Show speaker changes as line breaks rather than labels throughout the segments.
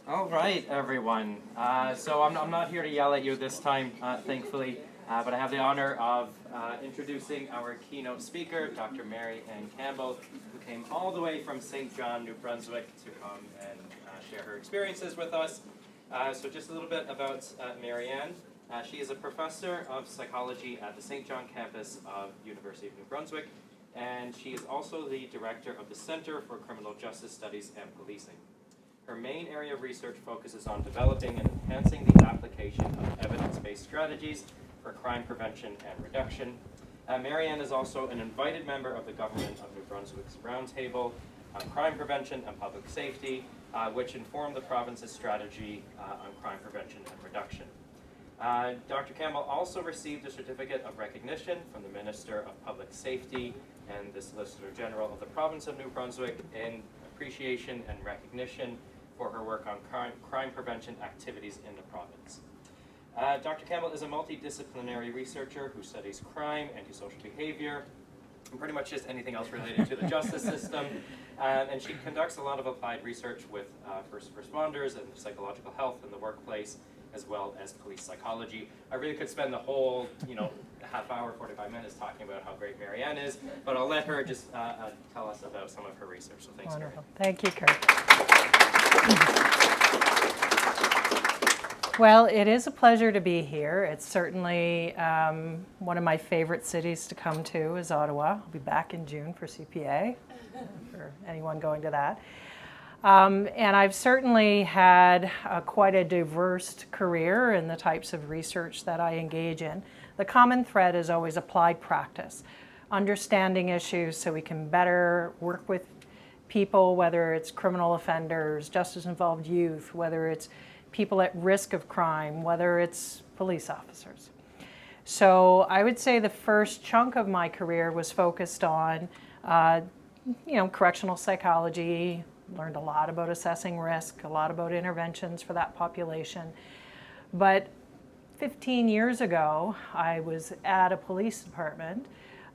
All right, everyone. So I'm not here to yell at you this time, thankfully, but I have the honor of introducing our keynote speaker, Dr. Mary Ann Campbell, who came all the way from St. John, New Brunswick, to come and share her experiences with us. So just a little bit about Mary Ann. She is a professor of psychology at the St. John campus of University of New Brunswick, and she is also the director of the Center for Criminal Justice Studies and Policing. Her main area of research focuses on developing and enhancing the application of evidence-based strategies for crime prevention and reduction. Mary Ann is also an invited member of the Government of New Brunswick's Roundtable on Crime Prevention and Public Safety, which informed the province's strategy on crime prevention and reduction. Dr. Campbell also received a certificate of recognition from the Minister of Public Safety and the Solicitor General of the Province of New Brunswick in appreciation and recognition for her work on crime prevention activities in the province. Dr. Campbell is a multidisciplinary researcher who studies crime, antisocial behavior, and pretty much just anything else related to the justice system. And she conducts a lot of applied research with first responders and psychological health in the workplace, as well as police psychology. I really could spend the whole, half hour, 45 minutes talking about how great Mary Ann is, but I'll let her just tell us about some of her research. So thanks,
Wonderful.
Mary.
Thank you, Kurt. Well, it is a pleasure to be here. It's certainly one of my favorite cities to come to is Ottawa. I'll be back in June for CPA, for anyone going to that. And I've certainly had quite a diverse career in the types of research that I engage in. The common thread is always applied practice, understanding issues so we can better work with people, whether it's criminal offenders, justice-involved youth, whether it's people at risk of crime, whether it's police officers. So I would say the first chunk of my career was focused on, correctional psychology. Learned a lot about assessing risk, a lot about interventions for that population. But 15 years ago, I was at a police department,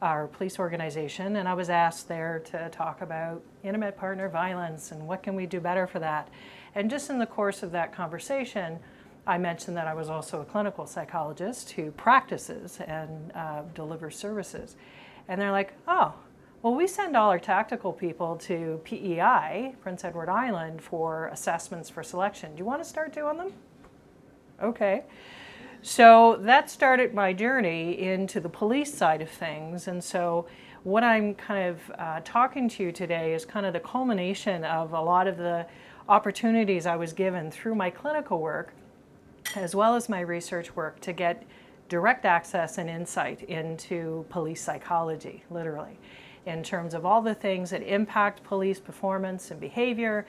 or police organization, and I was asked there to talk about intimate partner violence and what can we do better for that. And just in the course of that conversation, I mentioned that I was also a clinical psychologist who practices and delivers services. And they're like, oh, well, we send all our tactical people to PEI, Prince Edward Island, for assessments for selection. Do you want to start doing them? Okay. So that started my journey into the police side of things. And so what I'm kind of talking to you today is kind of the culmination of a lot of the opportunities I was given through my clinical work, as well as my research work, to get direct access and insight into police psychology, literally, in terms of all the things that impact police performance and behavior,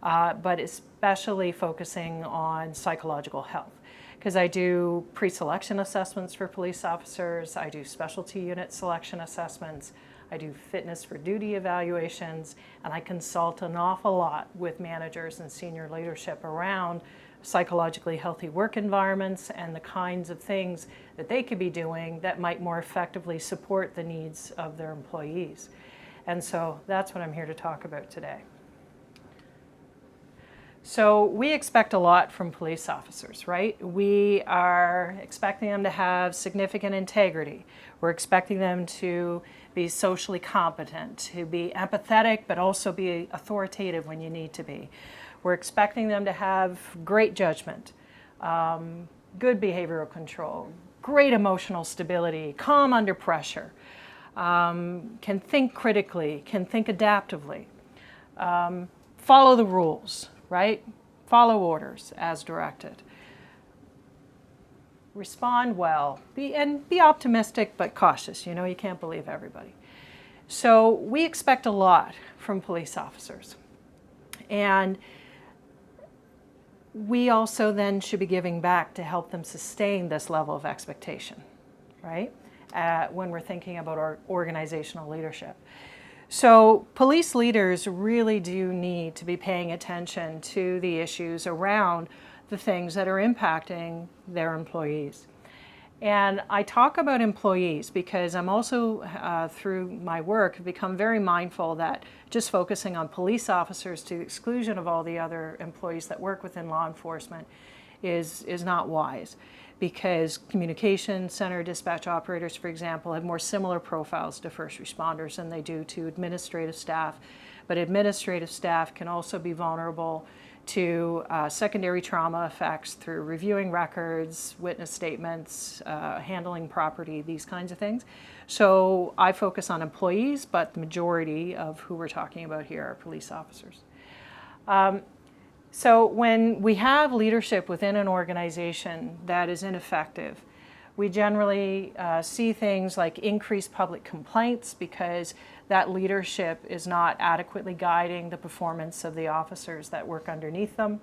but especially focusing on psychological health. Because I do pre-selection assessments for police officers, I do specialty unit selection assessments, I do fitness for duty evaluations, and I consult an awful lot with managers and senior leadership around psychologically healthy work environments and the kinds of things that they could be doing that might more effectively support the needs of their employees. And so that's what I'm here to talk about today. So we expect a lot from police officers, right? We are expecting them to have significant integrity. We're expecting them to be socially competent, to be empathetic, but also be authoritative when you need to be. We're expecting them to have great judgment, good behavioral control, great emotional stability, calm under pressure, can think critically, can think adaptively, follow the rules, right? Follow orders as directed. Respond well, be optimistic but cautious. You can't believe everybody. So we expect a lot from police officers. And we also then should be giving back to help them sustain this level of expectation, right? When we're thinking about our organizational leadership. So police leaders really do need to be paying attention to the issues around the things that are impacting their employees. And I talk about employees because I'm also, through my work, have become very mindful that just focusing on police officers to the exclusion of all the other employees that work within law enforcement is not wise. Because communication center dispatch operators, for example, have more similar profiles to first responders than they do to administrative staff. But administrative staff can also be vulnerable to secondary trauma effects through reviewing records, witness statements, handling property, these kinds of things. So I focus on employees, but the majority of who we're talking about here are police officers. So when we have leadership within an organization that is ineffective, we generally see things like increased public complaints because that leadership is not adequately guiding the performance of the officers that work underneath them.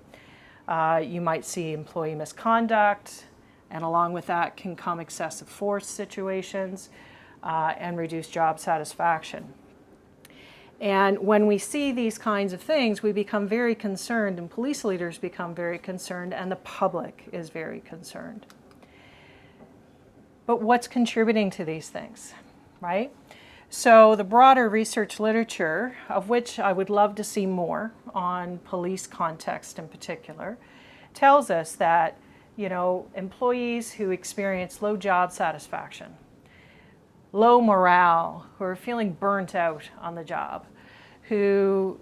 You might see employee misconduct, and along with that can come excessive force situations and reduced job satisfaction. And when we see these kinds of things, we become very concerned, and police leaders become very concerned, and the public is very concerned. But what's contributing to these things, right? So the broader research literature, of which I would love to see more on police context in particular, tells us that, employees who experience low job satisfaction, low morale, who are feeling burnt out on the job, who,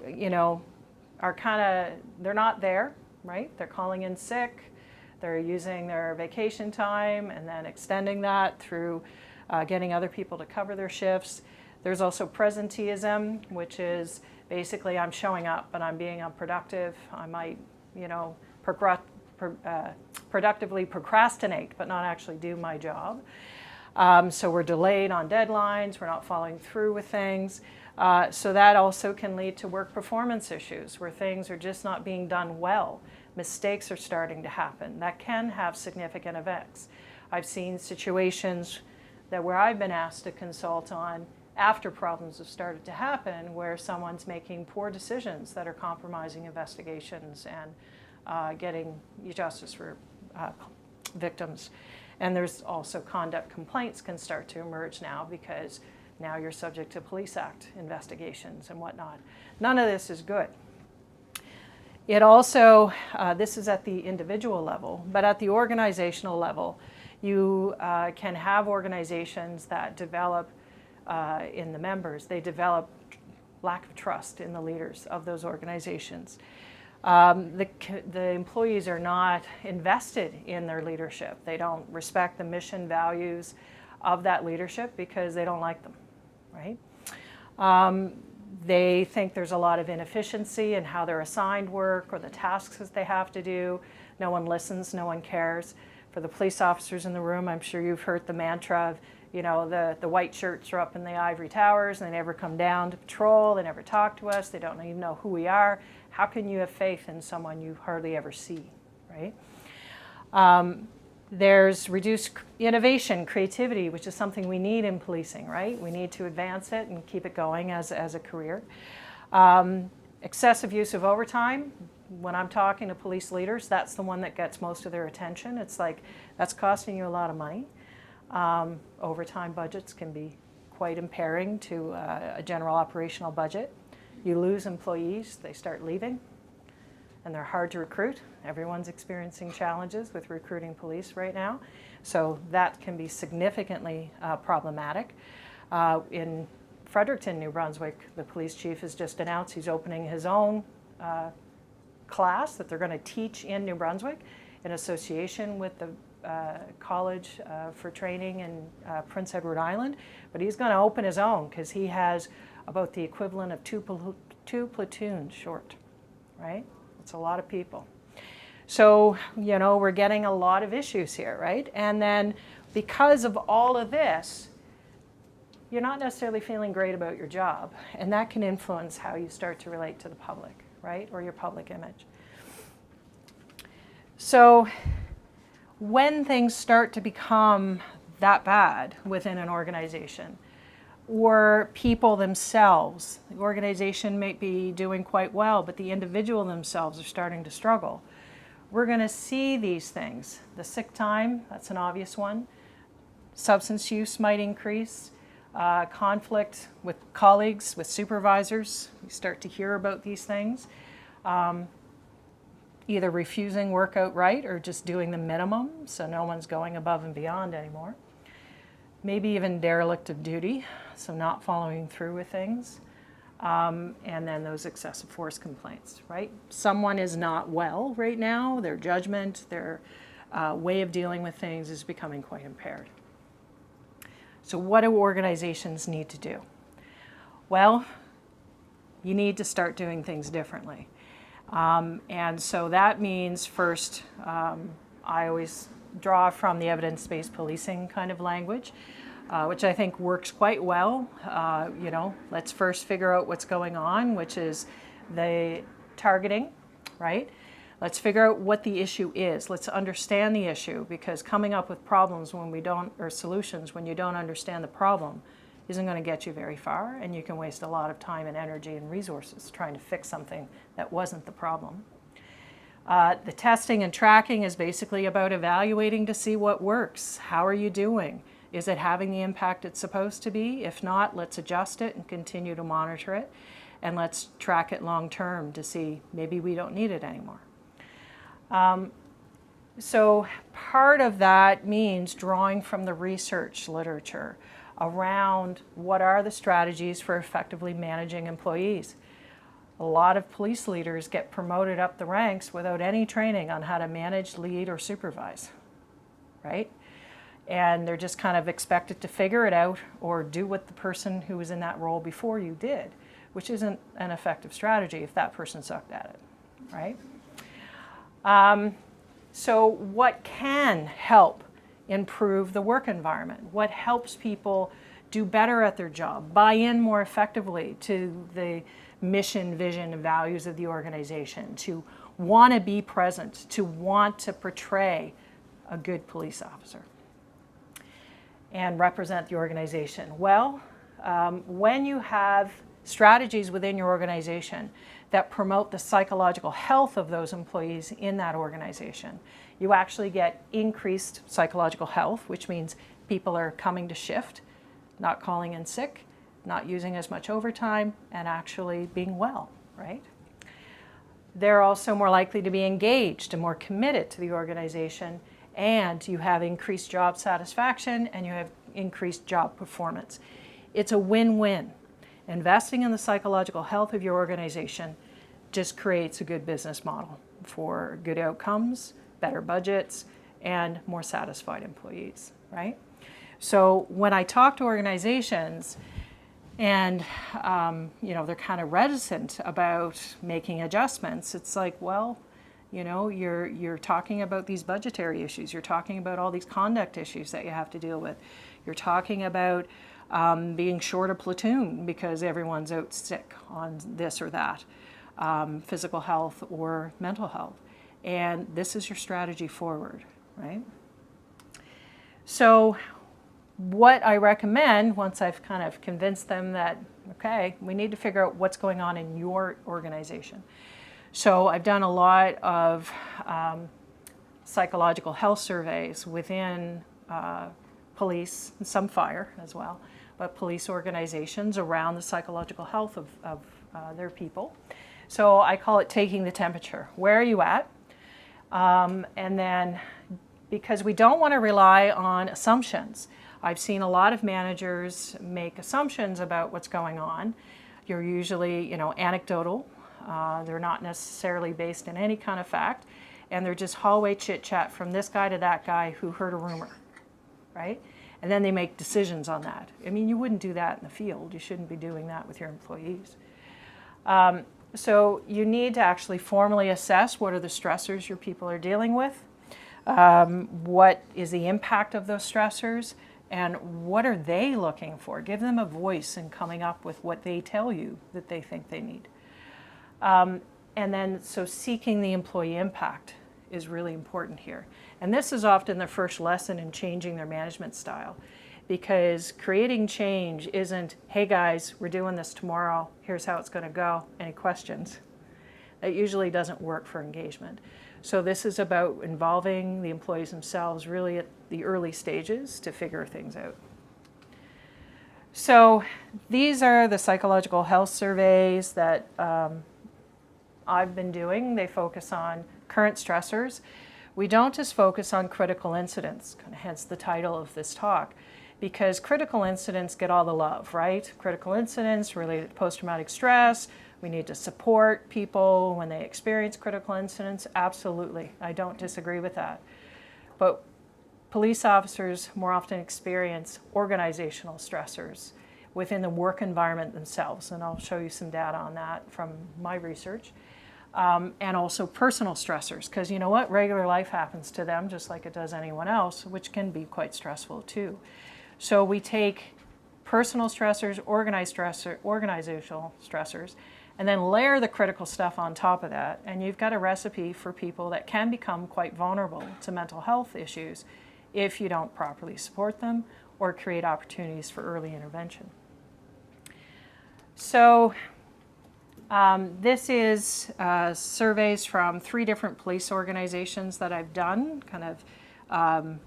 are they're not there, right? They're calling in sick. They're using their vacation time and then extending that through getting other people to cover their shifts. There's also presenteeism, which is basically I'm showing up but I'm being unproductive. I might, productively procrastinate but not actually do my job. So we're delayed on deadlines, we're not following through with things. So that also can lead to work performance issues where things are just not being done well. Mistakes are starting to happen. That can have significant effects. I've seen situations where I've been asked to consult on after problems have started to happen where someone's making poor decisions that are compromising investigations and getting justice for victims. And there's also conduct complaints can start to emerge now because now you're subject to Police Act investigations and whatnot. None of this is good. It also, this is at the individual level, but at the organizational level, you can have organizations that develop in the members, they develop lack of trust in the leaders of those organizations. The employees are not invested in their leadership. They don't respect the mission values of that leadership because they don't like them, right? They think there's a lot of inefficiency in how they're assigned work or the tasks that they have to do. No one listens, no one cares. For the police officers in the room, I'm sure you've heard the mantra of, the white shirts are up in the ivory towers and they never come down to patrol, they never talk to us, they don't even know who we are. How can you have faith in someone you hardly ever see, right? There's reduced innovation, creativity, which is something we need in policing, right? We need to advance it and keep it going as a career. Excessive use of overtime. When I'm talking to police leaders, that's the one that gets most of their attention. It's like, that's costing you a lot of money. Overtime budgets can be quite impairing to a general operational budget. You lose employees, they start leaving, and they're hard to recruit. Everyone's experiencing challenges with recruiting police right now. So that can be significantly problematic. In Fredericton, New Brunswick, the police chief has just announced he's opening his own class that they're going to teach in New Brunswick in association with the College for Training in Prince Edward Island. But he's going to open his own because he has about the equivalent of two platoons short, right? It's a lot of people. So, we're getting a lot of issues here, right? And then because of all of this, you're not necessarily feeling great about your job, and that can influence how you start to relate to the public, right? Or your public image. So when things start to become that bad within an organization, or people themselves, the organization may be doing quite well, but the individual themselves are starting to struggle, we're going to see these things. The sick time, that's an obvious one. Substance use might increase. Conflict with colleagues, with supervisors. You start to hear about these things. Either refusing work outright or just doing the minimum, so no one's going above and beyond anymore. Maybe even derelict of duty, so not following through with things. And then those excessive force complaints, right? Someone is not well right now. Their judgment, their way of dealing with things is becoming quite impaired. So what do organizations need to do? Well, you need to start doing things differently. And so that means first, I always draw from the evidence-based policing kind of language, which I think works quite well. Let's first figure out what's going on, which is the targeting, right? Let's figure out what the issue is. Let's understand the issue, because coming up with problems when we don't, or solutions when you don't understand the problem isn't going to get you very far, and you can waste a lot of time and energy and resources trying to fix something that wasn't the problem. The testing and tracking is basically about evaluating to see what works. How are you doing? Is it having the impact it's supposed to be? If not, let's adjust it and continue to monitor it, and let's track it long term to see maybe we don't need it anymore. So part of that means drawing from the research literature around what are the strategies for effectively managing employees. A lot of police leaders get promoted up the ranks without any training on how to manage, lead, or supervise, right? And they're just kind of expected to figure it out or do what the person who was in that role before you did, which isn't an effective strategy if that person sucked at it, right? So what can help improve the work environment? What helps people do better at their job, buy in more effectively to the mission, vision, and values of the organization, to want to be present, to want to portray a good police officer and represent the organization? Well, when you have strategies within your organization that promote the psychological health of those employees in that organization, you actually get increased psychological health, which means people are coming to shift, not calling in sick, not using as much overtime, and actually being well, right? They're also more likely to be engaged and more committed to the organization, and you have increased job satisfaction and you have increased job performance. It's a win-win. Investing in the psychological health of your organization just creates a good business model for good outcomes, better budgets, and more satisfied employees, right? So when I talk to organizations and they're kind of reticent about making adjustments, it's like, well, you're talking about these budgetary issues, you're talking about all these conduct issues that you have to deal with, you're talking about being short a platoon because everyone's out sick on this or that, physical health or mental health. And this is your strategy forward, right? So what I recommend, once I've kind of convinced them that, okay, we need to figure out what's going on in your organization. So I've done a lot of psychological health surveys within police, and some fire as well, but police organizations around the psychological health of their people. So I call it taking the temperature. Where are you at? And then, because we don't want to rely on assumptions. I've seen a lot of managers make assumptions about what's going on. You're usually, anecdotal. They're not necessarily based in any kind of fact, and they're just hallway chit-chat from this guy to that guy who heard a rumor, right? And then they make decisions on that. I mean, you wouldn't do that in the field. You shouldn't be doing that with your employees. So you need to actually formally assess what are the stressors your people are dealing with, what is the impact of those stressors, and what are they looking for? Give them a voice in coming up with what they tell you that they think they need. And then, so seeking the employee impact is really important here. And this is often the first lesson in changing their management style, because creating change isn't, hey guys, we're doing this tomorrow, here's how it's going to go, any questions? That usually doesn't work for engagement. So this is about involving the employees themselves really at the early stages to figure things out. So these are the psychological health surveys that I've been doing. They focus on current stressors. We don't just focus on critical incidents, hence the title of this talk, because critical incidents get all the love, right? Critical incidents related to post-traumatic stress. We need to support people when they experience critical incidents. Absolutely, I don't disagree with that. But police officers more often experience organizational stressors within the work environment themselves, and I'll show you some data on that from my research. And also personal stressors, because you know what? Regular life happens to them just like it does anyone else, which can be quite stressful too. So we take personal stressors, organizational stressors, and then layer the critical stuff on top of that, and you've got a recipe for people that can become quite vulnerable to mental health issues if you don't properly support them or create opportunities for early intervention. So this is surveys from 3 different police organizations that I've done, kind of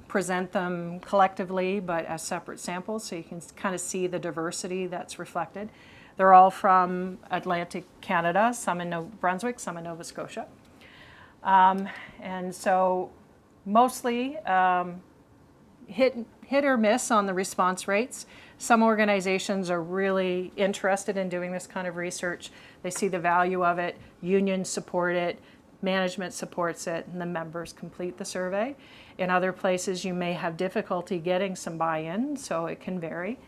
present them collectively but as separate samples so you can kind of see the diversity that's reflected. They're all from Atlantic Canada, some in New Brunswick, some in Nova Scotia. And so mostly hit or miss on the response rates. Some organizations are really interested in doing this kind of research. They see the value of it, unions support it, management supports it, and the members complete the survey. In other places, you may have difficulty getting some buy-in, so it can vary.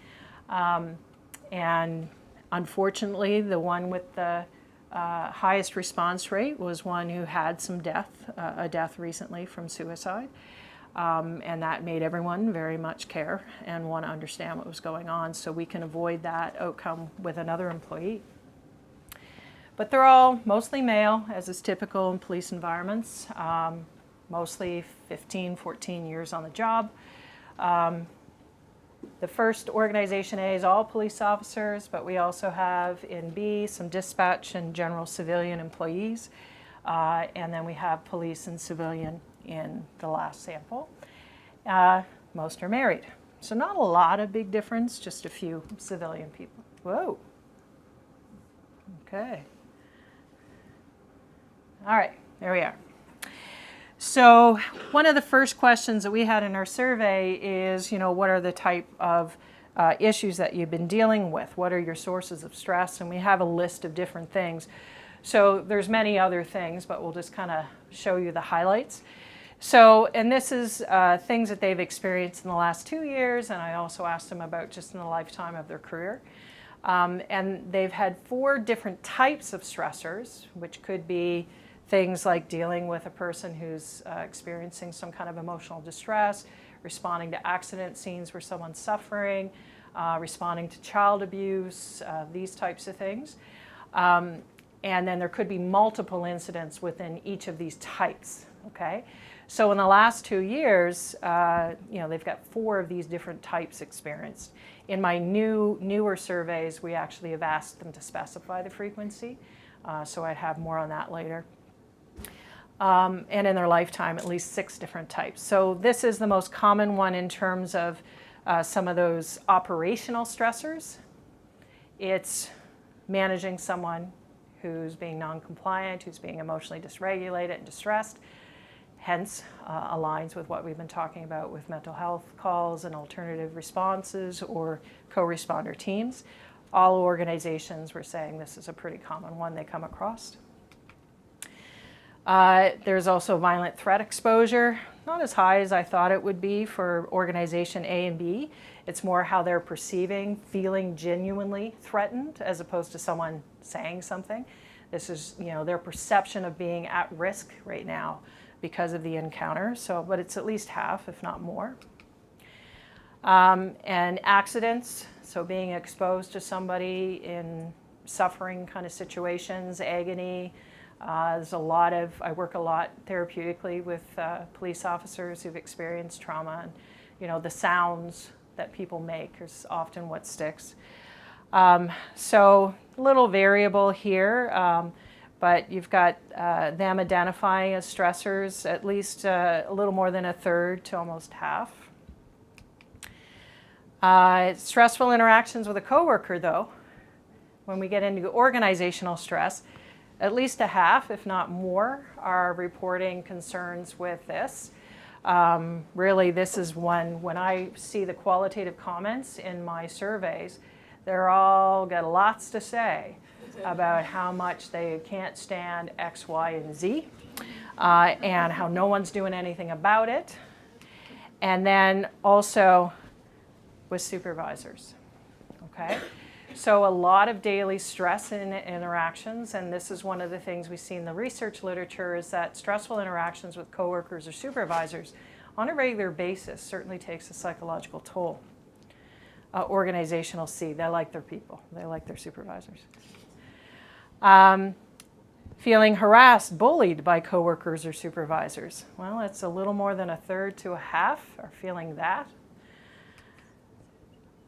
And unfortunately, the one with the highest response rate was one who had some a death recently from suicide. And that made everyone very much care and want to understand what was going on so we can avoid that outcome with another employee. But they're all mostly male, as is typical in police environments, mostly 15, 14 years on the job. The first organization A is all police officers, but we also have in B some dispatch and general civilian employees. And then we have police and civilian in the last sample. Most are married. So not a lot of big difference, just a few civilian people. Whoa. Okay. All right, there we are. So one of the first questions that we had in our survey is, what are the type of issues that you've been dealing with? What are your sources of stress? And we have a list of different things. So there's many other things, but we'll just kind of show you the highlights. So, and this is things that they've experienced in the last 2 years, and I also asked them about just in the lifetime of their career. And they've had 4 different types of stressors, which could be things like dealing with a person who's experiencing some kind of emotional distress, responding to accident scenes where someone's suffering, responding to child abuse, these types of things. And then there could be multiple incidents within each of these types, okay? So in the last 2 years, they've got 4 of these different types experienced. In my newer surveys, we actually have asked them to specify the frequency, so I'd have more on that later. And in their lifetime, at least 6 different types. So this is the most common one in terms of some of those operational stressors. It's managing someone who's being non-compliant, who's being emotionally dysregulated and distressed, hence aligns with what we've been talking about with mental health calls and alternative responses or co-responder teams. All organizations were saying this is a pretty common one they come across. There's also violent threat exposure, not as high as I thought it would be for organization A and B. It's more how they're perceiving, feeling genuinely threatened as opposed to someone saying something. This is, their perception of being at risk right now because of the encounter. So, but it's at least half, if not more. And accidents, so being exposed to somebody in suffering kind of situations, agony. I work a lot therapeutically with police officers who've experienced trauma, and the sounds that people make is often what sticks. So a little variable here, but you've got them identifying as stressors, at least a little more than a third to almost half. Stressful interactions with a coworker, though, when we get into organizational stress, at least a half, if not more, are reporting concerns with this. Really, this is one, when I see the qualitative comments in my surveys, they're all got lots to say about how much they can't stand X, Y, and Z, and how no one's doing anything about it. And then also with supervisors, okay? So a lot of daily stress in interactions, and this is one of the things we see in the research literature, is that stressful interactions with coworkers or supervisors on a regular basis certainly takes a psychological toll. Organizational C, they like their people, they like their supervisors. Feeling harassed, bullied by coworkers or supervisors. Well, it's a little more than a third to a half are feeling that.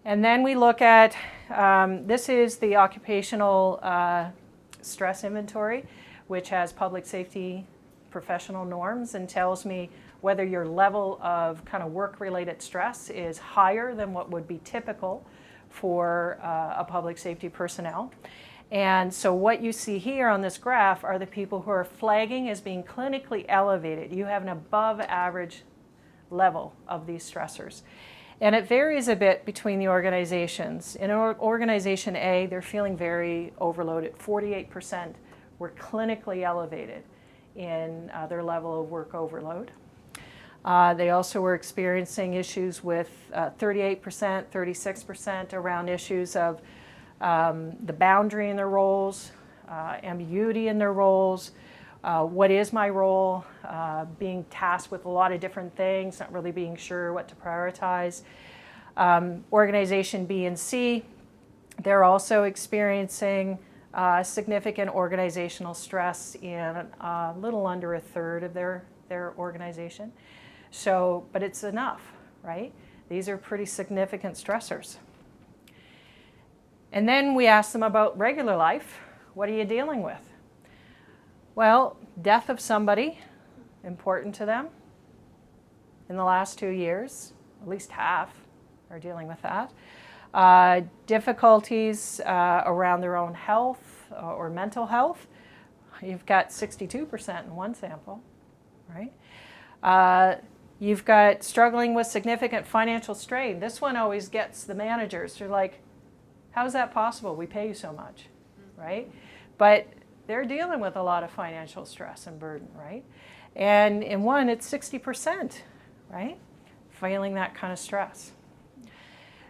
And then we look at, this is the occupational stress inventory, which has public safety professional norms and tells me whether your level of kind of work-related stress is higher than what would be typical for a public safety personnel. And so what you see here on this graph are the people who are flagging as being clinically elevated. You have an above average level of these stressors. And it varies a bit between the organizations. In organization A, they're feeling very overloaded. 48% were clinically elevated in their level of work overload. They also were experiencing issues with 38%, 36% around issues of the boundary in their roles, ambiguity in their roles, what is my role, being tasked with a lot of different things, not really being sure what to prioritize. Organization B and C, they're also experiencing significant organizational stress in a little under a third of their organization. So, but it's enough, right? These are pretty significant stressors. And then we ask them about regular life. What are you dealing with? Well, death of somebody important to them in the last 2 years, at least half are dealing with that. Difficulties around their own health or mental health. You've got 62% in one sample, right? You've got struggling with significant financial strain. This one always gets the managers. They're like, how is that possible? We pay you so much, right? But they're dealing with a lot of financial stress and burden, right? And in one, it's 60%, right? Feeling that kind of stress.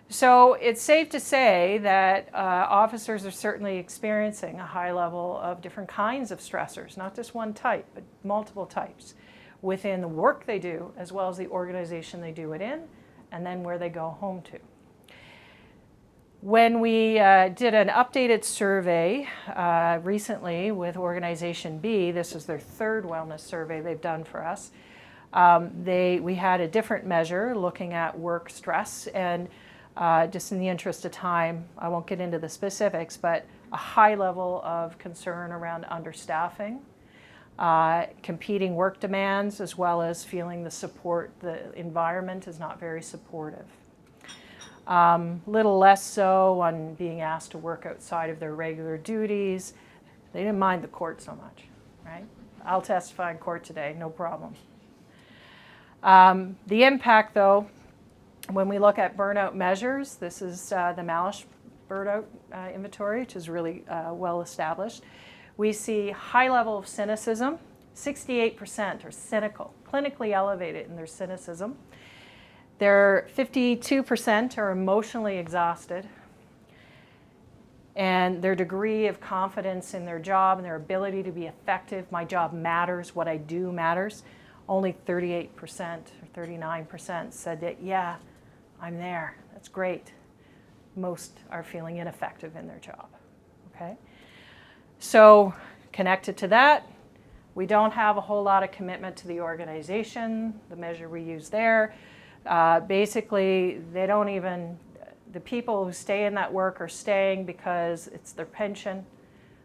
So it's safe to say that officers are certainly experiencing a high level of different kinds of stressors, not just one type, but multiple types within the work they do, as well as the organization they do it in, and then where they go home to. When we did an updated survey recently with Organization B, this is their third wellness survey they've done for us, we had a different measure looking at work stress, and just in the interest of time, I won't get into the specifics, but a high level of concern around understaffing, competing work demands, as well as feeling the environment is not very supportive. Little less so on being asked to work outside of their regular duties. They didn't mind the court so much, right? I'll testify in court today, no problem. The impact, though, when we look at burnout measures, this is the Malish burnout inventory, which is really well established. We see high level of cynicism. 68% are cynical, clinically elevated in their cynicism. 52% are emotionally exhausted, and their degree of confidence in their job and their ability to be effective, my job matters, what I do matters, only 38% or 39% said that, yeah, I'm there, that's great. Most are feeling ineffective in their job, okay? So connected to that, we don't have a whole lot of commitment to the organization, the measure we use there. Basically, the people who stay in that work are staying because it's their pension,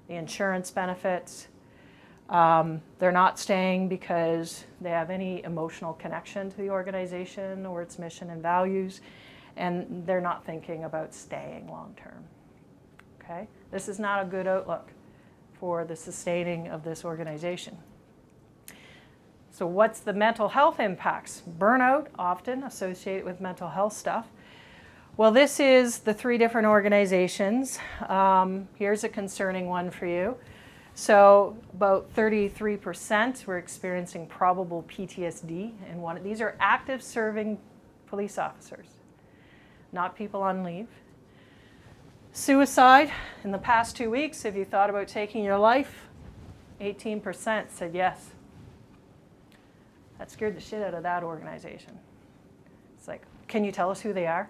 the insurance benefits, They're not staying because they have any emotional connection to the organization or its mission and values, and they're not thinking about staying long term. Okay? This is not a good outlook for the sustaining of this organization. So what's the mental health impacts? Burnout, often associated with mental health stuff. Well, this is the 3 different organizations. Here's a concerning one for you. So about 33% were experiencing probable PTSD, and these are active serving police officers, not people on leave. Suicide, in the past 2 weeks, have you thought about taking your life? 18% said yes. That scared the shit out of that organization. It's like, can you tell us who they are?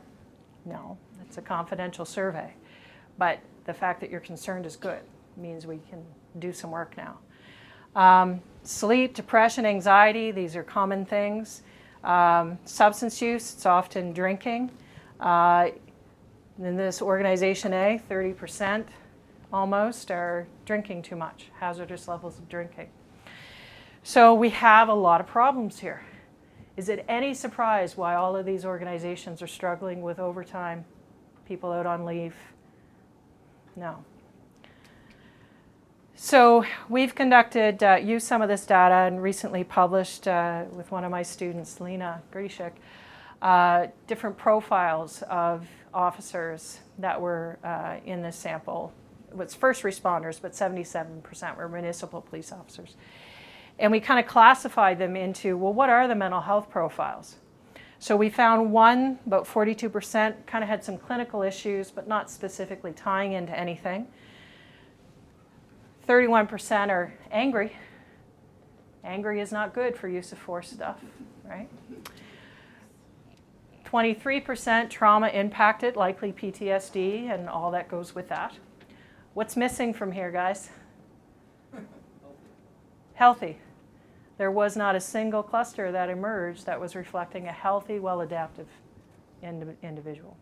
No, it's a confidential survey. But the fact that you're concerned is good. It means we can do some work now. Sleep, depression, anxiety, these are common things. Substance use, it's often drinking. In this organization A, 30% almost are drinking too much, hazardous levels of drinking. So we have a lot of problems here. Is it any surprise why all of these organizations are struggling with overtime, people out on leave? No. So we've used some of this data and recently published with one of my students, Lena Grishik, different profiles of officers that were in this sample. It was first responders, but 77% were municipal police officers. And we kind of classified them into, well, what are the mental health profiles? So we found one, about 42%, kind of had some clinical issues, but not specifically tying into anything. 31% are angry. Angry is not good for use of force stuff, right? 23% trauma impacted, likely PTSD and all that goes with that. What's missing from here, guys? Healthy. There was not a single cluster that emerged that was reflecting a healthy, well-adaptive individual.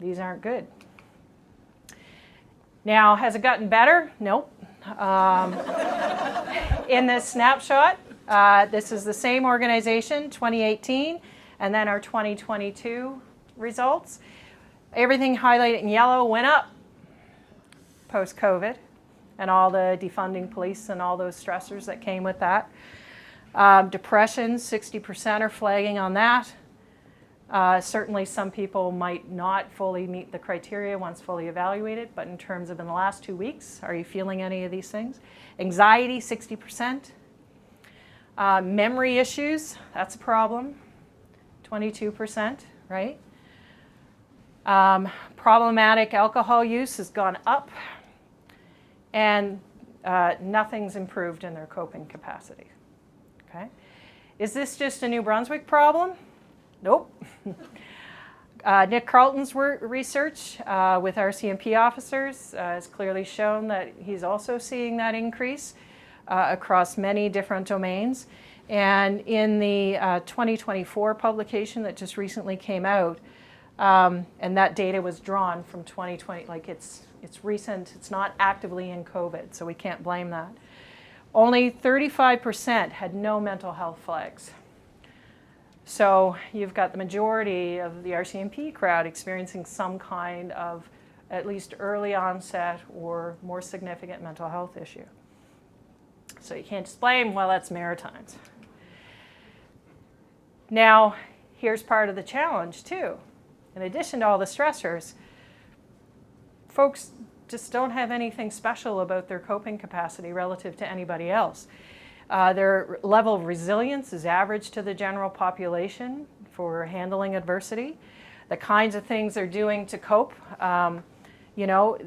These aren't good. Now, has it gotten better? Nope. In this snapshot, this is the same organization, 2018, and then our 2022 results. Everything highlighted in yellow went up post-COVID and all the defunding police and all those stressors that came with that. Depression, 60% are flagging on that. Certainly some people might not fully meet the criteria once fully evaluated, but in terms of in the last 2 weeks, are you feeling any of these things? Anxiety, 60%. Memory issues, that's a problem, 22%, right? Problematic alcohol use has gone up, and nothing's improved in their coping capacity. Okay? Is this just a New Brunswick problem? Nope. Nick Carlton's research with RCMP officers has clearly shown that he's also seeing that increase across many different domains. And in the 2024 publication that just recently came out, and that data was drawn from 2020, like it's recent, it's not actively in COVID, so we can't blame that. Only 35% had no mental health flags. So you've got the majority of the RCMP crowd experiencing some kind of at least early onset or more significant mental health issue. So you can't just blame, well, that's Maritimes. Now, here's part of the challenge too. In addition to all the stressors, folks just don't have anything special about their coping capacity relative to anybody else. Their level of resilience is average to the general population for handling adversity. The kinds of things they're doing to cope,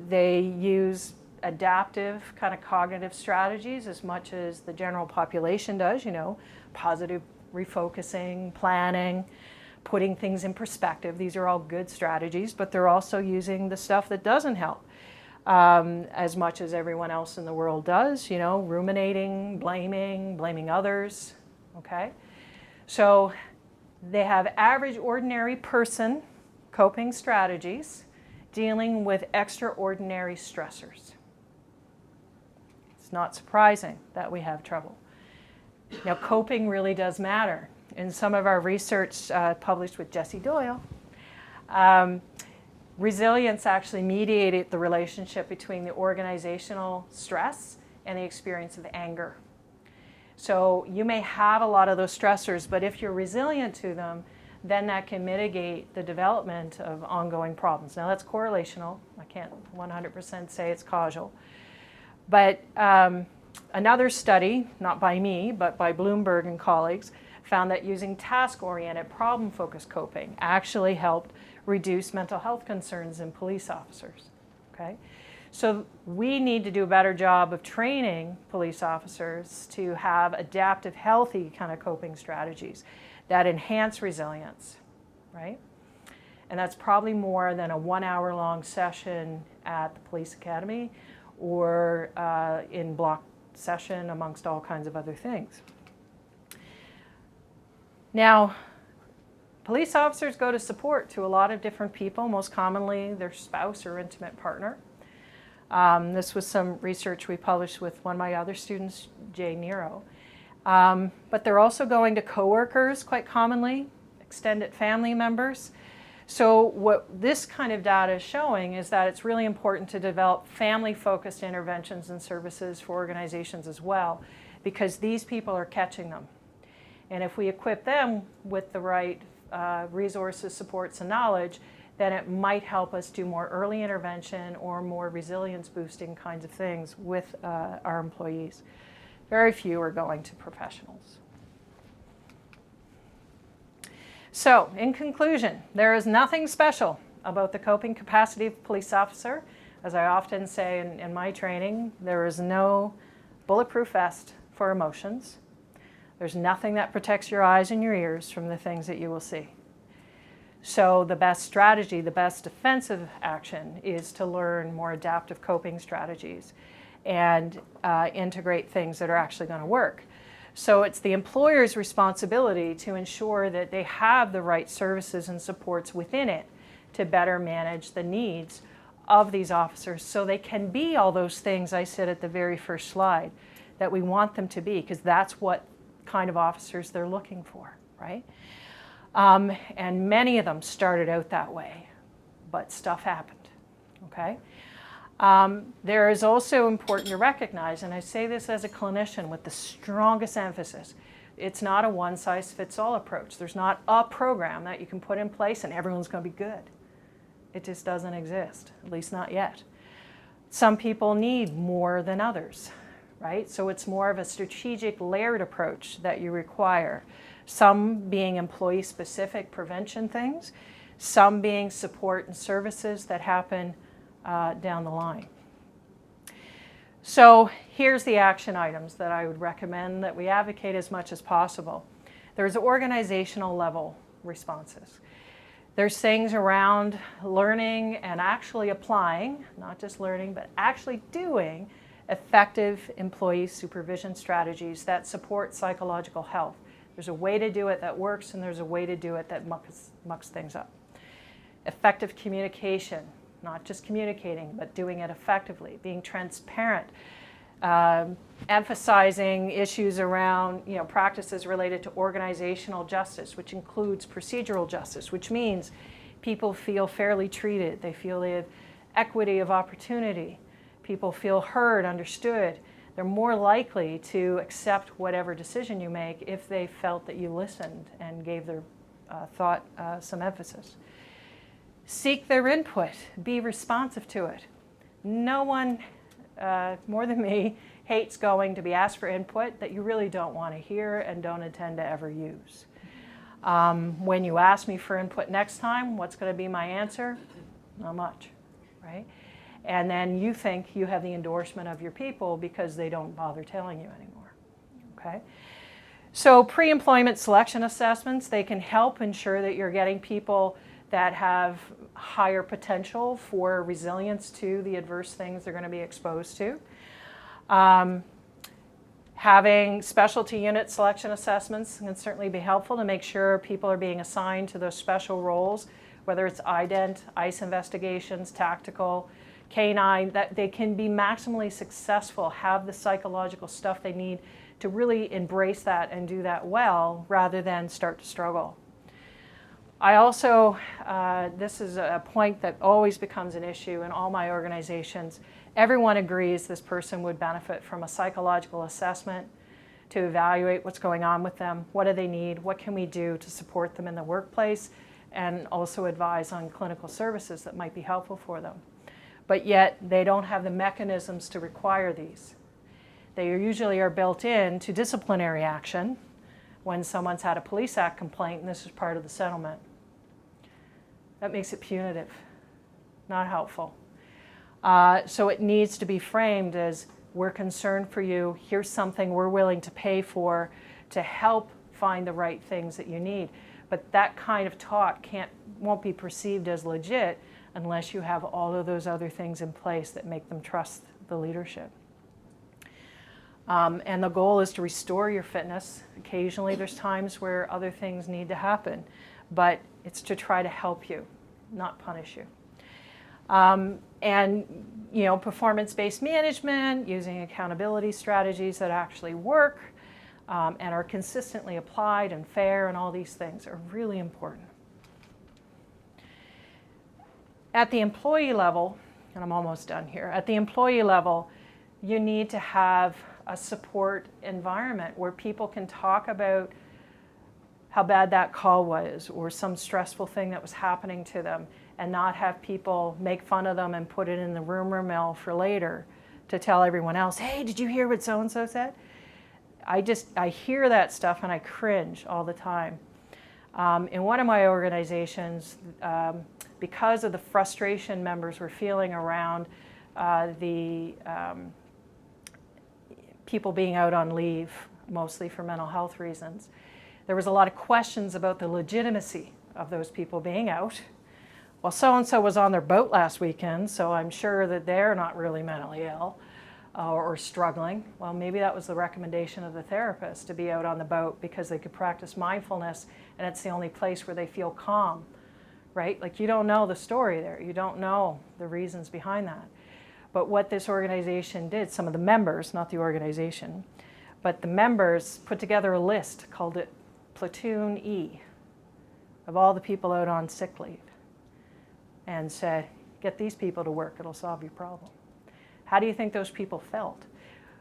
they use adaptive kind of cognitive strategies as much as the general population does, positive refocusing, planning, putting things in perspective. These are all good strategies, but they're also using the stuff that doesn't help as much as everyone else in the world does, ruminating, blaming others, okay? So they have average ordinary person coping strategies dealing with extraordinary stressors, not surprising that we have trouble. Now, coping really does matter. In some of our research published with Jessie Doyle, resilience actually mediated the relationship between the organizational stress and the experience of anger. So you may have a lot of those stressors, but if you're resilient to them, then that can mitigate the development of ongoing problems. Now that's correlational. I can't 100% say it's causal. But another study, not by me, but by Bloomberg and colleagues, found that using task-oriented, problem-focused coping actually helped reduce mental health concerns in police officers. Okay? So we need to do a better job of training police officers to have adaptive, healthy kind of coping strategies that enhance resilience, right? And that's probably more than a 1 hour long session at the police academy or in block session amongst all kinds of other things. Now, police officers go to support to a lot of different people, most commonly their spouse or intimate partner. This was some research we published with one of my other students, Jay Nero. But they're also going to coworkers quite commonly, extended family members. So what this kind of data is showing is that it's really important to develop family-focused interventions and services for organizations as well, because these people are catching them. And if we equip them with the right resources, supports, and knowledge, then it might help us do more early intervention or more resilience boosting kinds of things with our employees. Very few are going to professionals. So, in conclusion, there is nothing special about the coping capacity of a police officer. As I often say in my training, there is no bulletproof vest for emotions. There's nothing that protects your eyes and your ears from the things that you will see. So the best strategy, the best defensive action is to learn more adaptive coping strategies and integrate things that are actually going to work. So it's the employer's responsibility to ensure that they have the right services and supports within it to better manage the needs of these officers so they can be all those things I said at the very first slide that we want them to be, because that's what kind of officers they're looking for, right? And many of them started out that way, but stuff happened, okay? There is also important to recognize, and I say this as a clinician with the strongest emphasis, it's not a one-size-fits-all approach. There's not a program that you can put in place and everyone's going to be good. It just doesn't exist, at least not yet. Some people need more than others, right? So it's more of a strategic, layered approach that you require. Some being employee-specific prevention things, some being support and services that happen down the line. So here's the action items that I would recommend that we advocate as much as possible. There's organizational level responses. There's things around learning and actually applying, not just learning, but actually doing effective employee supervision strategies that support psychological health. There's a way to do it that works, and there's a way to do it that mucks things up. Effective communication, not just communicating, but doing it effectively, being transparent, emphasizing issues around practices related to organizational justice, which includes procedural justice, which means people feel fairly treated, they feel they have equity of opportunity, people feel heard, understood. They're more likely to accept whatever decision you make if they felt that you listened and gave their thought some emphasis. Seek their input. Be responsive to it. No one, more than me, hates going to be asked for input that you really don't want to hear and don't intend to ever use. When you ask me for input next time, what's going to be my answer? Not much, right? And then you think you have the endorsement of your people because they don't bother telling you anymore, okay? So pre-employment selection assessments, they can help ensure that you're getting people that have higher potential for resilience to the adverse things they're going to be exposed to. Having specialty unit selection assessments can certainly be helpful to make sure people are being assigned to those special roles, whether it's IDENT, ICE investigations, tactical, canine, that they can be maximally successful, have the psychological stuff they need to really embrace that and do that well rather than start to struggle. I also, this is a point that always becomes an issue in all my organizations. Everyone agrees this person would benefit from a psychological assessment to evaluate what's going on with them, what do they need, what can we do to support them in the workplace, and also advise on clinical services that might be helpful for them. But yet they don't have the mechanisms to require these. They usually are built in to disciplinary action when someone's had a Police Act complaint and this is part of the settlement. That makes it punitive, not helpful. So it needs to be framed as, we're concerned for you, here's something we're willing to pay for to help find the right things that you need. But that kind of talk won't be perceived as legit unless you have all of those other things in place that make them trust the leadership. And the goal is to restore your fitness. Occasionally there's times where other things need to happen, but it's to try to help you, not punish you. And performance-based management, using accountability strategies that actually work and are consistently applied and fair, and all these things are really important. At the employee level, and I'm almost done here, at the employee level, you need to have a support environment where people can talk about how bad that call was or some stressful thing that was happening to them, and not have people make fun of them and put it in the rumor mill for later to tell everyone else, hey, did you hear what so-and-so said? I hear that stuff and I cringe all the time. In one of my organizations, because of the frustration members were feeling around the people being out on leave, mostly for mental health reasons, there was a lot of questions about the legitimacy of those people being out. Well, so-and-so was on their boat last weekend, so I'm sure that they're not really mentally ill or struggling. Well, maybe that was the recommendation of the therapist, to be out on the boat because they could practice mindfulness, and it's the only place where they feel calm, right? Like, you don't know the story there. You don't know the reasons behind that. But what this organization did, some of the members, not the organization, but the members put together a list, called it Platoon E, of all the people out on sick leave, and said, get these people to work, it'll solve your problem. How do you think those people felt?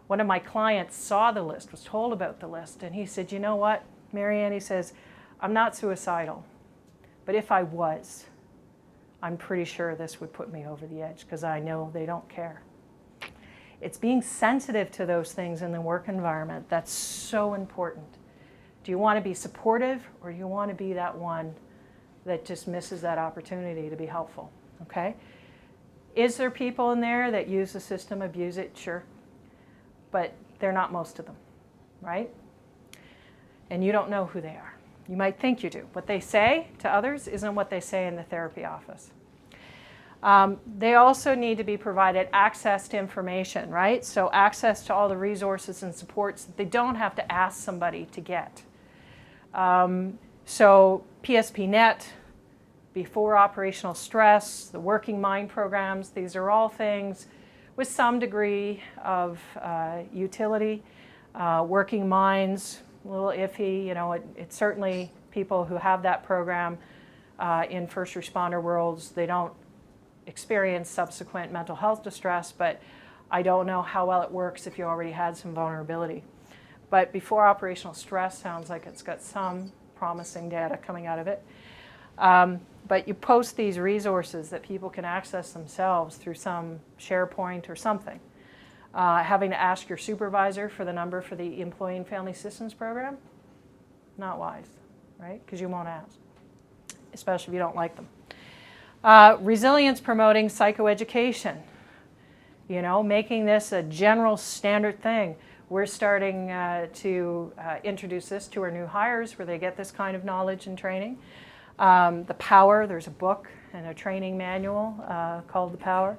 One of my clients saw the list, was told about the list, and he said, you know what, Marianne, he says, I'm not suicidal, but if I was, I'm pretty sure this would put me over the edge because I know they don't care. It's being sensitive to those things in the work environment that's so important. Do you want to be supportive, or do you want to be that one that just misses that opportunity to be helpful? Okay? Is there people in there that use the system, abuse it? Sure. But they're not most of them, right? And you don't know who they are. You might think you do. What they say to others isn't what they say in the therapy office. They also need to be provided access to information, right? So access to all the resources and supports that they don't have to ask somebody to get. So PSP.net, before operational stress, the Working Mind programs, these are all things with some degree of utility. Working Minds, a little iffy, it's certainly people who have that program in first responder worlds, they don't experience subsequent mental health distress, but I don't know how well it works if you already had some vulnerability. But before operational stress sounds like it's got some promising data coming out of it. But you post these resources that people can access themselves through some SharePoint or something. Having to ask your supervisor for the number for the Employee and Family Systems program, not wise, right? Because you won't ask, especially if you don't like them. Resilience promoting psychoeducation, making this a general standard thing. We're starting to introduce this to our new hires where they get this kind of knowledge and training. The Power, there's a book and a training manual called The Power,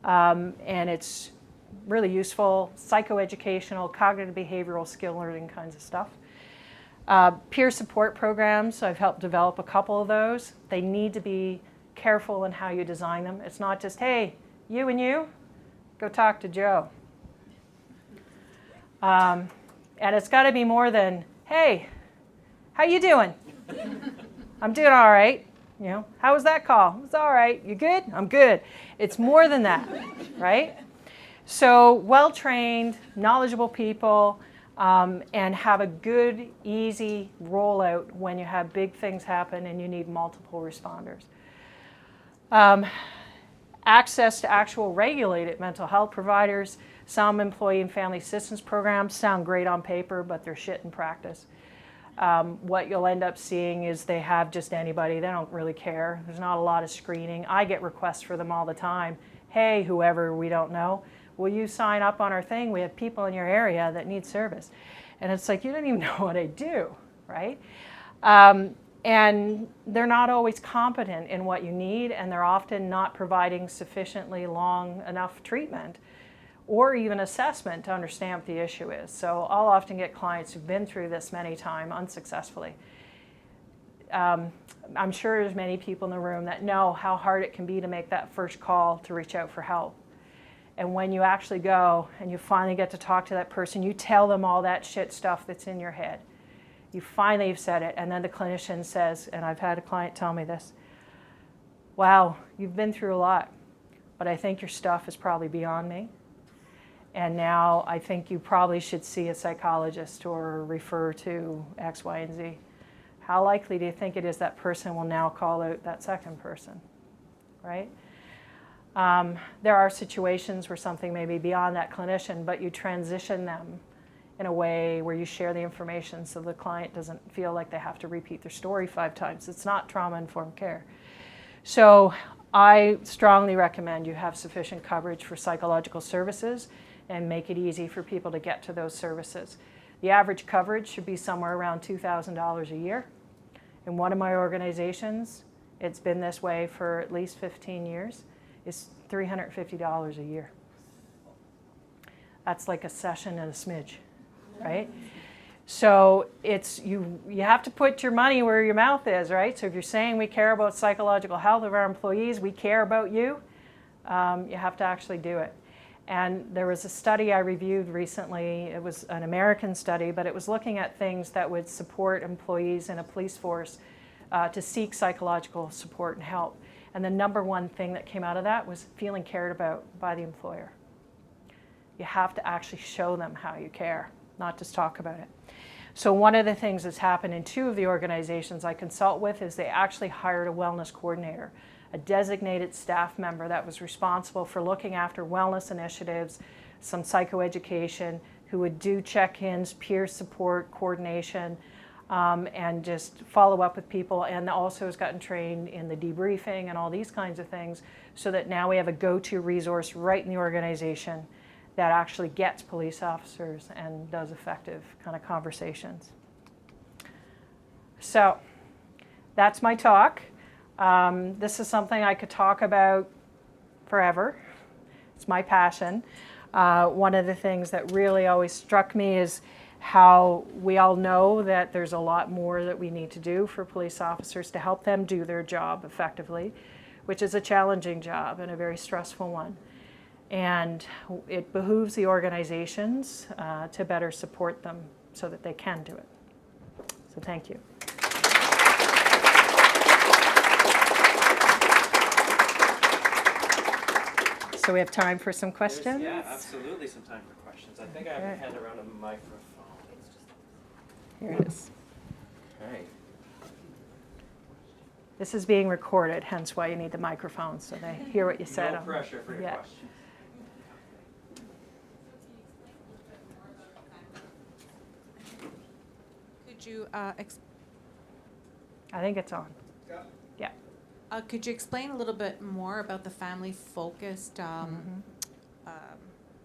and it's really useful, psychoeducational, cognitive behavioral skill learning kinds of stuff. Peer support programs, I've helped develop a couple of those. They need to be careful in how you design them. It's not just, hey, you and you, go talk to Joe. And it's got to be more than, hey, how you doing? I'm doing all right. You know, how was that call? It's all right. You good? I'm good. It's more than that, right? So well-trained, knowledgeable people, and have a good, easy rollout when you have big things happen and you need multiple responders. Access to actual regulated mental health providers. Some employee and family assistance programs sound great on paper, but they're shit in practice. What you'll end up seeing is they have just anybody. They don't really care. There's not a lot of screening. I get requests for them all the time. Hey, whoever we don't know, will you sign up on our thing? We have people in your area that need service. And it's like, you don't even know what I do, right? And they're not always competent in what you need, and they're often not providing sufficiently long enough treatment or even assessment to understand what the issue is. So I'll often get clients who've been through this many times unsuccessfully. I'm sure there's many people in the room that know how hard it can be to make that first call to reach out for help. And when you actually go and you finally get to talk to that person, you tell them all that shit stuff that's in your head. You finally have said it, and then the clinician says, and I've had a client tell me this, wow, you've been through a lot, but I think your stuff is probably beyond me. And now I think you probably should see a psychologist or refer to X, Y, and Z. How likely do you think it is that person will now call out that second person, right? There are situations where something may be beyond that clinician, but you transition them in a way where you share the information so the client doesn't feel like they have to repeat their story 5 times. It's not trauma-informed care. So I strongly recommend you have sufficient coverage for psychological services and make it easy for people to get to those services. The average coverage should be somewhere around $2,000 a year. In one of my organizations, it's been this way for at least 15 years, is $350 a year. That's like a session and a smidge, right? So it's you have to put your money where your mouth is, right? So if you're saying we care about psychological health of our employees, we care about you, you have to actually do it. And there was a study I reviewed recently. It was an American study, but it was looking at things that would support employees in a police force to seek psychological support and help. And the number one thing that came out of that was feeling cared about by the employer. You have to actually show them how you care, not just talk about it. So one of the things that's happened in 2 of the organizations I consult with is they actually hired a wellness coordinator, a designated staff member that was responsible for looking after wellness initiatives, some psychoeducation, who would do check-ins, peer support, coordination, and just follow up with people, and also has gotten trained in the debriefing and all these kinds of things, so that now we have a go-to resource right in the organization that actually gets police officers and does effective kind of conversations. So that's my talk. This is something I could talk about forever. It's my passion. One of the things that really always struck me is how we all know that there's a lot more that we need to do for police officers to help them do their job effectively, which is a challenging job and a very stressful one. And it behooves the organizations to better support them so that they can do it. So thank you. So we have time for some questions?
Yeah, absolutely some time for questions. I think I have to hand around a microphone.
Here it is.
Okay.
This is being recorded, hence why you need the microphone, so they hear what you said.
No pressure for your questions.
Could you
I think it's on. Yeah.
could you explain a little bit more about the family-focused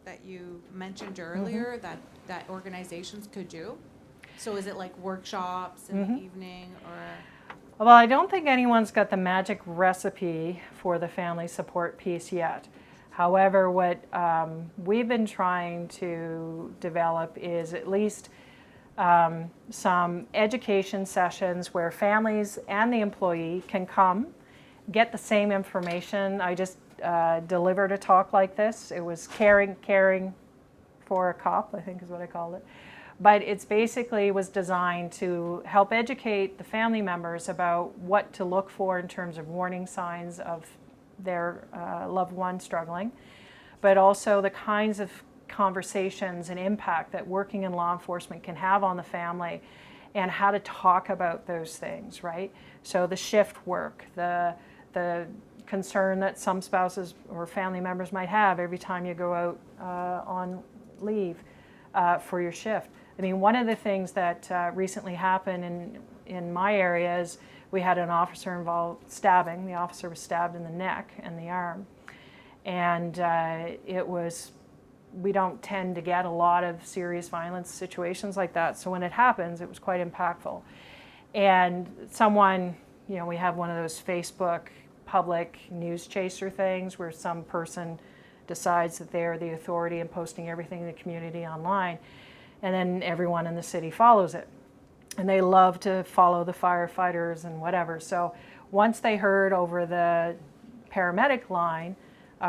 that you mentioned earlier that organizations could do? So is it like workshops in the evening, or?
Well, I don't think anyone's got the magic recipe for the family support piece yet. However, what we've been trying to develop is at least some education sessions where families and the employee can come, get the same information. I just delivered a talk like this. It was caring for a cop, I think is what I called it. But it's basically was designed to help educate the family members about what to look for in terms of warning signs of their loved one struggling, but also the kinds of conversations and impact that working in law enforcement can have on the family, and how to talk about those things, right? So the shift work, the concern that some spouses or family members might have every time you go out on leave for your shift. I mean, one of the things that recently happened in my area is we had an officer involved stabbing. The officer was stabbed in the neck and the arm. And we don't tend to get a lot of serious violence situations like that. So when it happens, it was quite impactful. And someone, we have one of those Facebook public news chaser things where some person decides that they're the authority and posting everything in the community online. And then everyone in the city follows it. And they love to follow the firefighters and whatever. So once they heard over the paramedic line,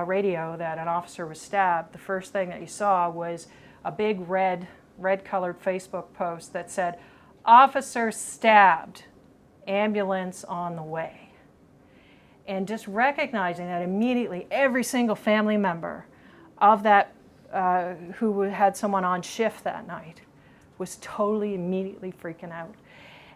radio, that an officer was stabbed, the first thing that you saw was a big red-colored Facebook post that said, "Officer stabbed, ambulance on the way." And just recognizing that immediately, every single family member of that who had someone on shift that night was totally immediately freaking out.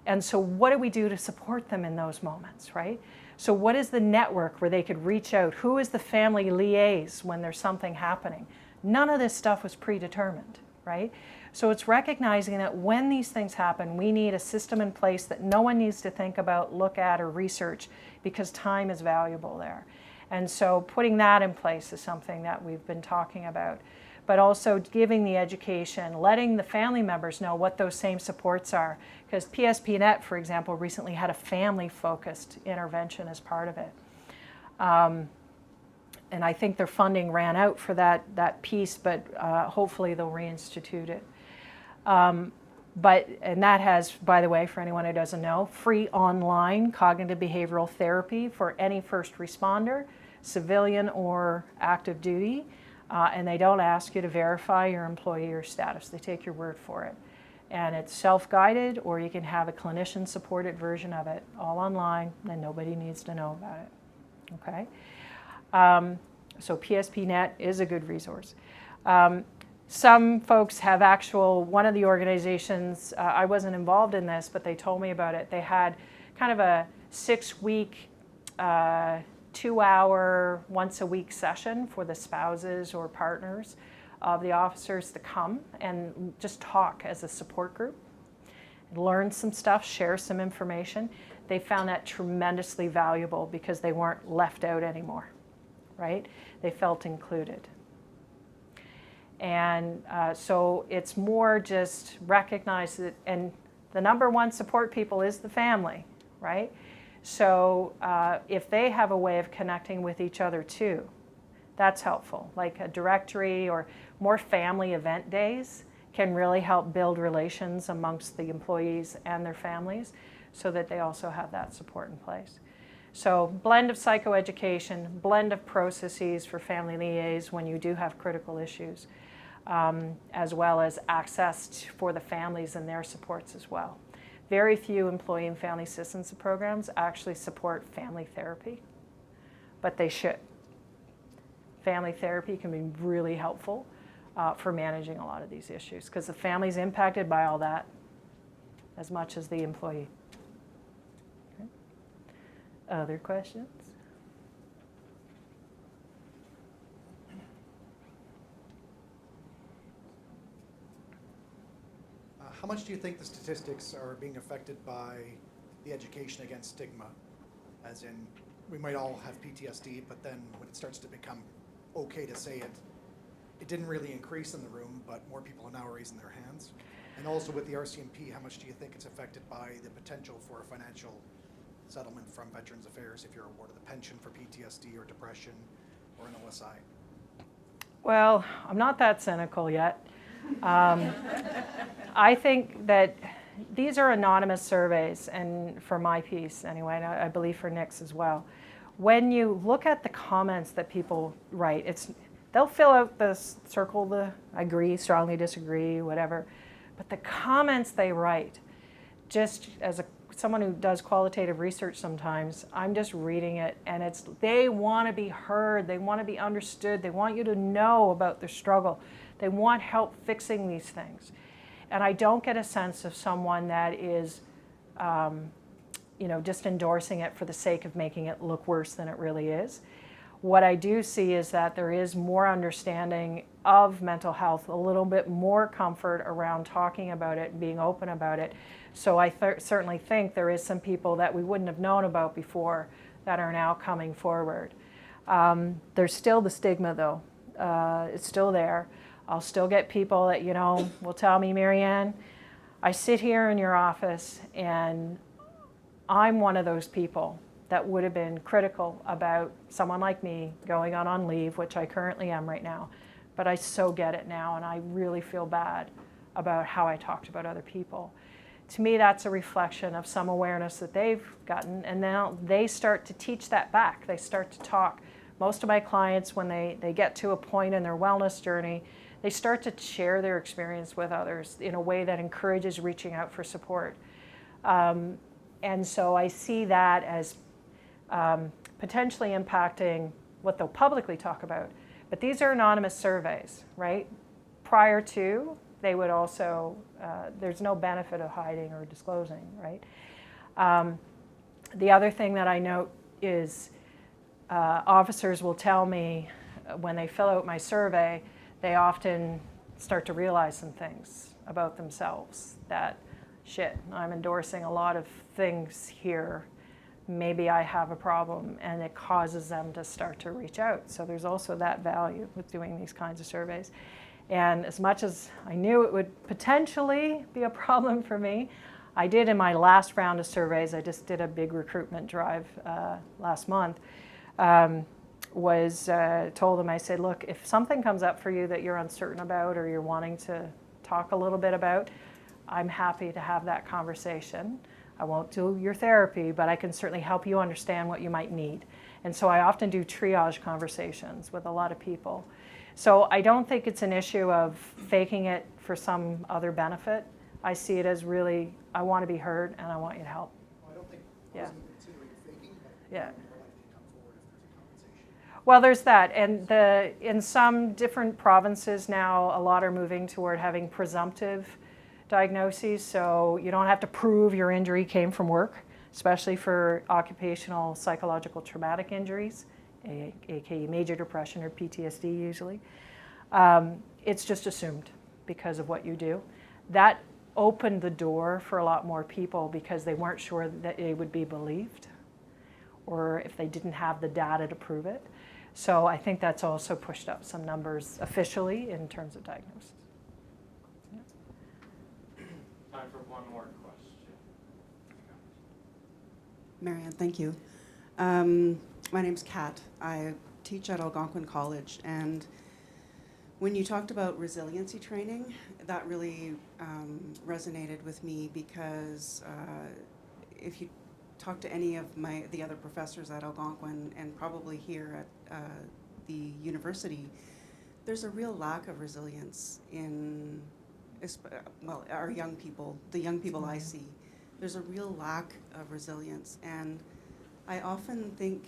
And so what do we do to support them in those moments, right? So what is the network where they could reach out? Who is the family liaise when there's something happening? None of this stuff was predetermined, right? So it's recognizing that when these things happen, we need a system in place that no one needs to think about, look at, or research, because time is valuable there. And so putting that in place is something that we've been talking about. But also giving the education, letting the family members know what those same supports are. Because PSPNet, for example, recently had a family-focused intervention as part of it. And I think their funding ran out for that piece, but hopefully they'll reinstitute it. And that has, by the way, for anyone who doesn't know, free online cognitive behavioral therapy for any first responder, civilian or active duty. And they don't ask you to verify your employee or status. They take your word for it. And it's self-guided, or you can have a clinician-supported version of it, all online, and nobody needs to know about it. Okay? So PSPNet is a good resource. Some folks have one of the organizations, I wasn't involved in this, but they told me about it. They had kind of a 6-week 2-hour, once-a-week session for the spouses or partners of the officers to come and just talk as a support group, learn some stuff, share some information. They found that tremendously valuable because they weren't left out anymore, right? They felt included. And so it's more just recognize that, and the number one support people is the family, right? So if they have a way of connecting with each other too, that's helpful. Like a directory or more family event days can really help build relations amongst the employees and their families so that they also have that support in place. So blend of psychoeducation, blend of processes for family liaise when you do have critical issues, as well as access for the families and their supports as well. Very few employee and family assistance programs actually support family therapy, but they should. Family therapy can be really helpful for managing a lot of these issues because the family's impacted by all that as much as the employee. Okay. Other questions?
How much do you think the statistics are being affected by the education against stigma? As in, we might all have PTSD, but then when it starts to become okay to say it, it didn't really increase in the room, but more people are now raising their hands. And also with the RCMP, how much do you think it's affected by the potential for a financial settlement from Veterans Affairs if you're awarded a pension for PTSD or depression or an OSI?
Well, I'm not that cynical yet. I think that these are anonymous surveys, and for my piece anyway, and I believe for Nick's as well. when you look at the comments that people write, they'll fill out circle the agree, strongly disagree, whatever. But the comments they write, just as someone who does qualitative research sometimes, I'm just reading it, and they want to be heard, they want to be understood, they want you to know about their struggle, they want help fixing these things. And I don't get a sense of someone that is just endorsing it for the sake of making it look worse than it really is. What I do see is that there is more understanding of mental health, a little bit more comfort around talking about it and being open about it. So I certainly think there is some people that we wouldn't have known about before that are now coming forward. There's still the stigma, though. It's still there. I'll still get people that, will tell me, Mary Ann, I sit here in your office and I'm one of those people that would have been critical about someone like me going on leave, which I currently am right now. But I so get it now, and I really feel bad about how I talked about other people. To me, that's a reflection of some awareness that they've gotten, and now they start to teach that back. They start to talk. Most of my clients, when they get to a point in their wellness journey, they start to share their experience with others in a way that encourages reaching out for support. And so I see that as potentially impacting what they'll publicly talk about. But these are anonymous surveys, right? Prior to, they would also, there's no benefit of hiding or disclosing, right? The other thing that I note is officers will tell me when they fill out my survey, they often start to realize some things about themselves that, shit, I'm endorsing a lot of things here. Maybe I have a problem, and it causes them to start to reach out. So there's also that value with doing these kinds of surveys. And as much as I knew it would potentially be a problem for me, I did in my last round of surveys, I just did a big recruitment drive last month, told them, I said, look, if something comes up for you that you're uncertain about or you're wanting to talk a little bit about, I'm happy to have that conversation. I won't do your therapy, but I can certainly help you understand what you might need. And so I often do triage conversations with a lot of people. So I don't think it's an issue of faking it for some other benefit. I see it as really, I want to be heard and I want you to help.
Well, I don't think I wasn't considering faking, but
Yeah.
more likely to come forward if there's a conversation.
Well, there's that. And in some different provinces now, a lot are moving toward having presumptive diagnoses, so you don't have to prove your injury came from work, especially for occupational psychological traumatic injuries, aka major depression or PTSD usually. It's just assumed because of what you do. That opened the door for a lot more people because they weren't sure that they would be believed or if they didn't have the data to prove it. So I think that's also pushed up some numbers officially in terms of diagnosis.
Time for one more question.
Marianne, thank you. My name's Kat. I teach at Algonquin College, and when you talked about resiliency training, that really resonated with me because if you talk to any of the other professors at Algonquin and probably here at the university, there's a real lack of resilience in our young people, the young people I see. There's a real lack of resilience, and I often think,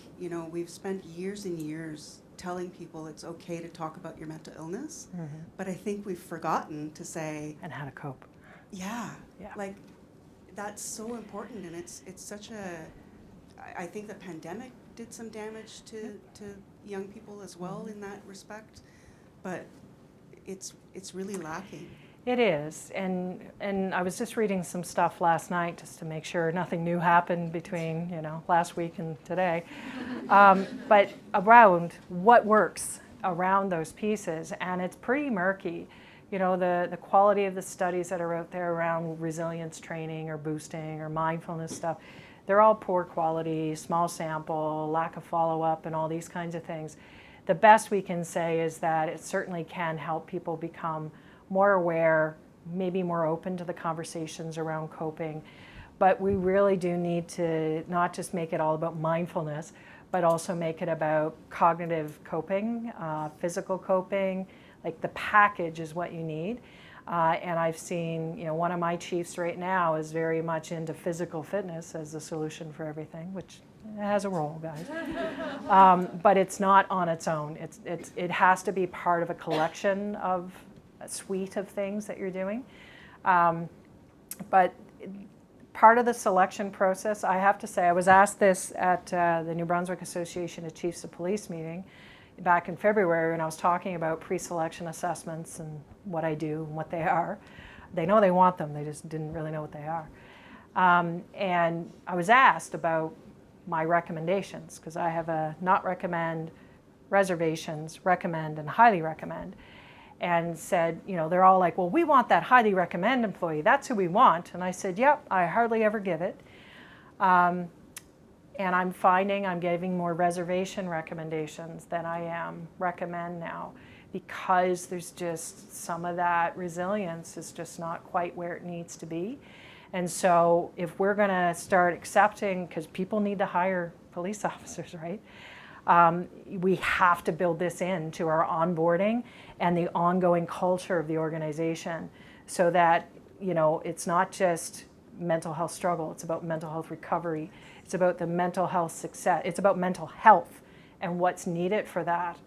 we've spent years and years telling people it's okay to talk about your mental illness, but I think we've forgotten to say,
And how to cope.
yeah,
Yeah.
like that's so important, and it's such I think the pandemic did some damage to young people as well in that respect, but it's really lacking.
It is, and I was just reading some stuff last night just to make sure nothing new happened between last week and today, but around what works around those pieces, and it's pretty murky. The quality of the studies that are out there around resilience training or boosting or mindfulness stuff, they're all poor quality, small sample, lack of follow-up, and all these kinds of things. The best we can say is that it certainly can help people become more aware, maybe more open to the conversations around coping. But we really do need to not just make it all about mindfulness, but also make it about cognitive coping, physical coping. Like the package is what you need. And I've seen, one of my chiefs right now is very much into physical fitness as the solution for everything, which has a role, guys. But it's not on its own. It has to be part of a collection of a suite of things that you're doing. But part of the selection process, I have to say, I was asked this at the New Brunswick Association of Chiefs of Police meeting back in February, and I was talking about pre-selection assessments and what I do and what they are. They know they want them, they just didn't really know what they are. And I was asked about my recommendations, because I have a not recommend, reservations, recommend, and highly recommend. And said, they're all like, well, we want that highly recommend employee. That's who we want. And I said, yep, I hardly ever give it. And I'm finding I'm giving more reservation recommendations than I am recommend now, because there's just some of that resilience is just not quite where it needs to be. And so if we're going to start accepting, because people need to hire police officers, right? We have to build this into our onboarding and the ongoing culture of the organization, so that it's not just mental health struggle, it's about mental health recovery, it's about the mental health success, it's about mental health and what's needed for that.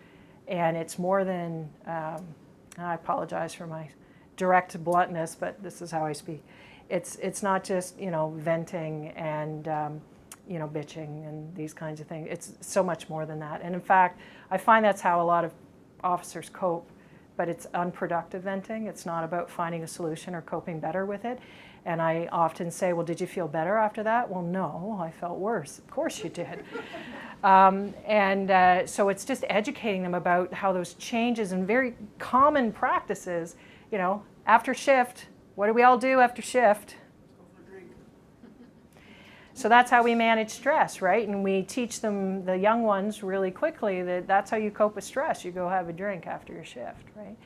And it's more than, I apologize for my direct bluntness, but this is how I speak. It's not just venting and bitching and these kinds of things. It's so much more than that. And in fact, I find that's how a lot of officers cope, but it's unproductive venting. It's not about finding a solution or coping better with it. And I often say, well, did you feel better after that? Well, no, I felt worse. Of course you did. So it's just educating them about how those changes and very common practices, after shift, what do we all do after shift? So that's how we manage stress, right? And we teach them, the young ones, really quickly that that's how you cope with stress. You go have a drink after your shift, right?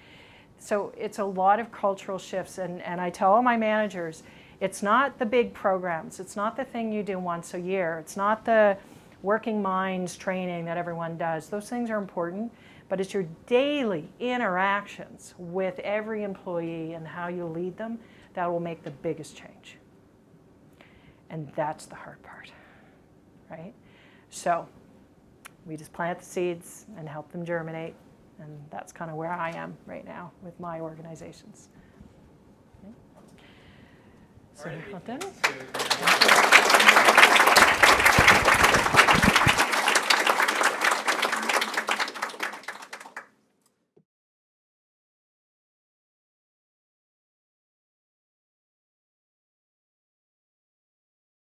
So it's a lot of cultural shifts. And I tell all my managers, it's not the big programs. It's not the thing you do once a year. It's not the working minds training that everyone does. Those things are important. But it's your daily interactions with every employee and how you lead them that will make the biggest change. And that's the hard part, right? So we just plant the seeds and help them germinate. And that's kind of where I am right now with my organizations. Okay. So,
All right,
well done.
thanks to-